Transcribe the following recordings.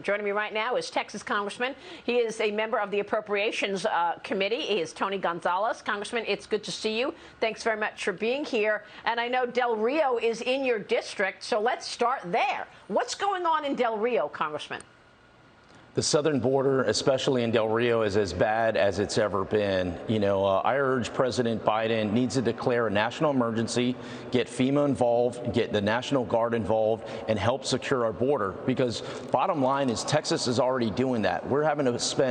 Joining me right now is Texas Congressman. He is a member of the Appropriations Committee. He is Tony Gonzalez. Congressman, it's good to see you. Thanks very much for being here. And I know Del Rio is in your district, so let's start there. What's going on in Del Rio, Congressman? The southern border, especially in Del Rio, is as bad as it's ever been. I urge President Biden needs to declare a national emergency, get FEMA involved, get the National Guard involved, and help secure our border. Because bottom line is Texas is already doing that.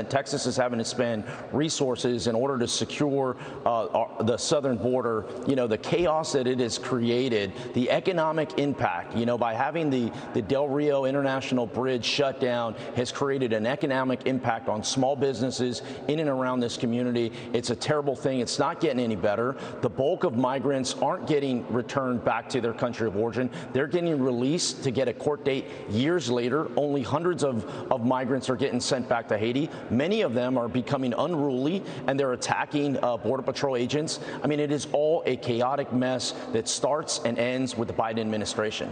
Texas is having to spend resources in order to secure the southern border. The chaos that it has created, the economic impact, by having the Del Rio International Bridge shut down has created an economic impact on small businesses in and around this community. It's a terrible thing. It's not getting any better. The bulk of migrants aren't getting returned back to their country of origin. They're getting released to get a court date years later. Only hundreds of migrants are getting sent back to Haiti. Many of them are becoming unruly, and they're attacking Border Patrol agents. I mean, it is all a chaotic mess that starts and ends with the Biden administration.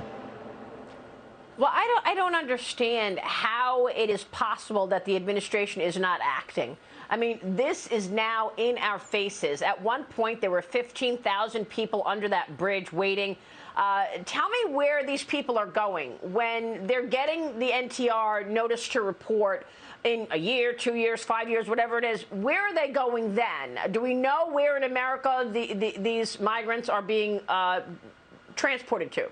Well, I don't understand how it is possible that the administration is not acting. I mean, this is now in our faces. At one point, there were 15,000 people under that bridge waiting. Tell me where these people are going when they're getting the NTR notice to report in a year, 2 years, 5 years, whatever it is. Where are they going then? Do we know where in America these migrants are being transported to?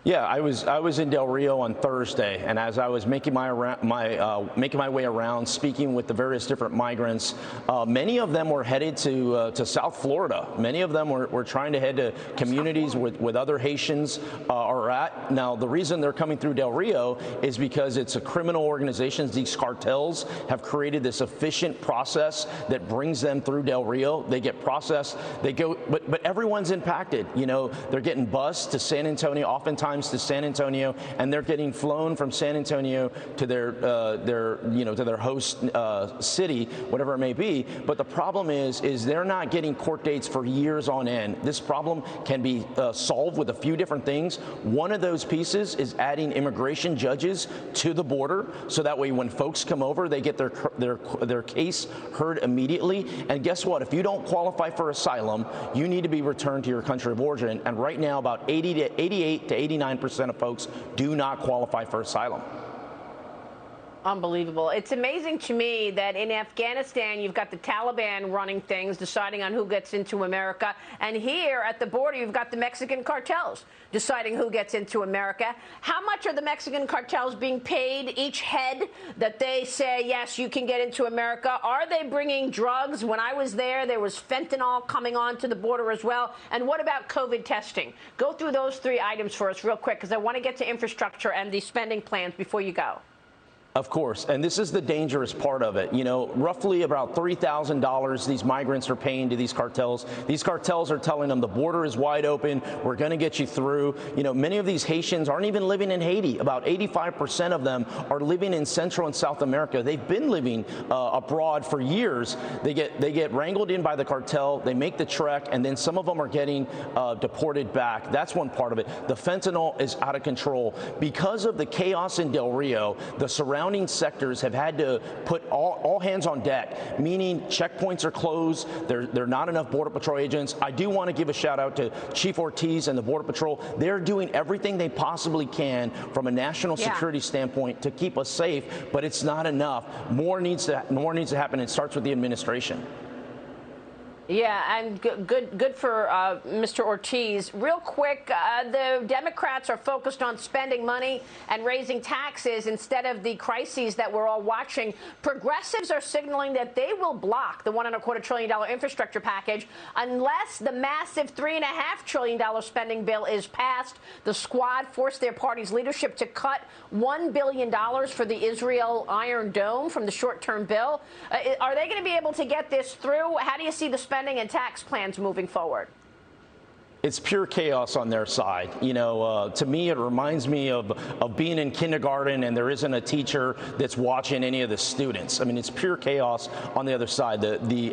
Yeah, I was in Del Rio on Thursday, and as I was making my way around, speaking with the various different migrants, many of them were headed to South Florida. Many of them were trying to head to communities with other Haitians are at. Now, the reason they're coming through Del Rio is because it's a criminal organizations. These cartels have created this efficient process that brings them through Del Rio. They get processed. They go, but everyone's impacted. They're getting bused to San Antonio, oftentimes to San Antonio, and they're getting flown from San Antonio to their host city, whatever it may be. But the problem is they're not getting court dates for years on end. This problem can be solved with a few different things. One of those pieces is adding immigration judges to the border, so that way when folks come over, they get their case heard immediately. And guess what? If you don't qualify for asylum, you need to be returned to your country of origin. And right now, about 88 to 89% of folks do not qualify for asylum. Unbelievable. It's amazing to me that in Afghanistan, you've got the Taliban running things, deciding on who gets into America. And here at the border, you've got the Mexican cartels deciding who gets into America. How much are the Mexican cartels being paid each head that they say, yes, you can get into America? Are they bringing drugs? When I was there was fentanyl coming onto the border as well. And what about COVID testing? Go through those three items for us real quick, because I want to get to infrastructure and the spending plans before you go. Of course, and this is the dangerous part of it. Roughly about $3,000 these migrants are paying to these cartels. These cartels are telling them the border is wide open, we're going to get you through. Many of these Haitians aren't even living in Haiti. About 85% of them are living in Central and South America. They've been living abroad for years. They get wrangled in by the cartel, they make the trek, and then some of them are getting deported back. That's one part of it. The fentanyl is out of control. Because of the chaos in Del Rio, the surrounding sectors have had to put all hands on deck, meaning checkpoints are closed. There are not enough Border Patrol agents. I do want to give a shout out to Chief Ortiz and the Border Patrol. They're doing everything they possibly can from a national security standpoint to keep us safe, but it's not enough. More needs to happen. It starts with the administration. Yeah, and good for Mr. Ortiz. Real quick, the Democrats are focused on spending money and raising taxes instead of the crises that we're all watching. Progressives are signaling that they will block the $1.25 trillion infrastructure package unless the massive $3.5 trillion spending bill is passed. The Squad forced their party's leadership to cut $1 billion for the Israel Iron Dome from the short-term bill. Are they going to be able to get this through? How do you see the spending and tax plans moving forward? It's pure chaos on their side. You know, to me, it reminds me of being in kindergarten and there isn't a teacher that's watching any of the students. I mean, it's pure chaos on the other side. The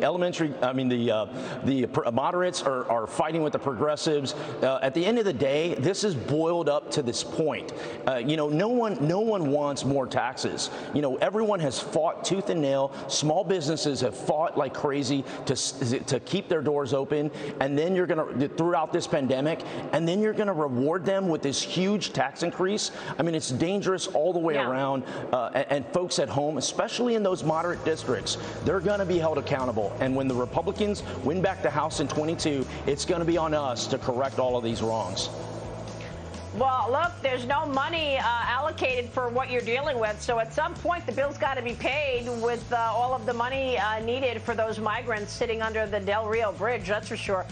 moderates are fighting with the progressives. At the end of the day, this is boiled up to this point. You know, no one wants more taxes. You know, everyone has fought tooth and nail. Small businesses have fought like crazy to keep their doors open, and then you're going to, throughout this pandemic, and then you're going to reward them with this huge tax increase. I mean, it's dangerous all the way around. And folks at home, especially in those moderate districts, they're going to be held accountable. And when the Republicans win back the House in 22, it's going to be on us to correct all of these wrongs. Well, look, there's no money allocated for what you're dealing with. So at some point, the bill's got to be paid with all of the money needed for those migrants sitting under the Del Rio Bridge. That's for sure.